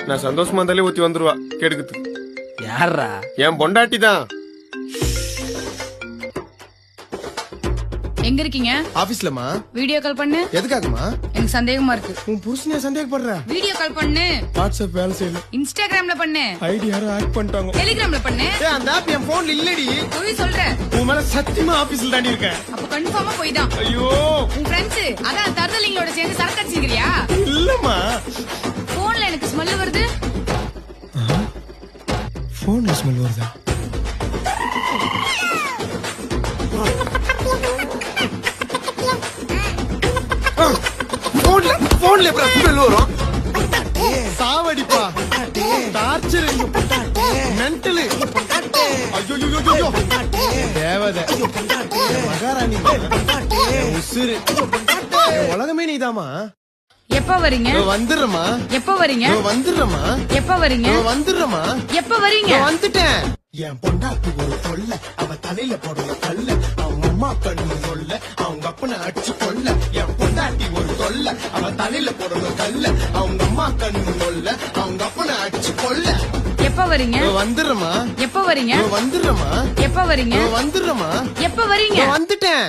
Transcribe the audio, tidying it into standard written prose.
நான் சந்தோஷமா இருந்தாலே ஊத்தி வந்துருவா கெடுக்குது. யாரா? என் பொண்டாட்டி தான். எங்க இருக்கீங்க? ஆபீஸ்லமா. வீடியோ கால் பண்ணு. எதுக்காகமா? எனக்கு சந்தேகமா இருக்கு. உன் புருஷனே சந்தேகப்படுற? வீடியோ கால் பண்ணு. வாட்ஸ்அப் வேலை செய்யல. இன்ஸ்டாகிராம்ல பண்ணு. ஐடி யாரோ ஹேக் பண்ணிட்டாங்க. டெலிகிராம்ல பண்ணு. ஏய் அந்த ஆப் என் போன்ல இல்லடி. போய் சொல்ற. உன் மேல சத்தியமா ஆபீஸ்ல தாண்டி இருக்கேன். அப்ப கன்ஃபார்மா போய் தான். ஐயோ. உன் ஃப்ரெண்ட்ஸ் அதான் தர்தலிங்களோட சேர்ந்து சரக்கு அடிச்சிருக்கியா? இல்லம்மா. போன்ல எனக்கு ஸ்மெல் வருது. போன்ல ஸ்மெல் வருதா? போன்ல எப்ப ஸ்மெல் வரும்? சாவடிப்பா. Torture mental. ஐயோ தேவதை மகாராணி உசுரு உலகமே நீதாமா. எப்ப வரீங்க? வந்துடுறமா. எப்ப வரீங்க? வந்துடுறமா. எப்ப வரீங்க? வந்துடுறமா. எப்ப வரீங்க? வந்துட்டேன். என் பொண்டாட்டி ஒரு கொல்ல, அவ தலையில போடுற கல்ல, அவங்க அம்மா கண்ணு சொல்ல, அவங்க அப்பனை அடிச்சு கொல்ல. என் பொண்டாட்டி ஒரு கொல்ல, அவ தலையில போடுற கல்ல, அவங்க அம்மா கண்ணு சொல்ல, அவங்க அப்பனை அடிச்சு கொல்ல. எப்ப வரீங்க? வந்துடுறமா. எப்ப வரீங்க? வந்துடுறமா. எப்ப வரீங்க? வந்துடுறமா. எப்ப வரீங்க? வந்துட்டேன்.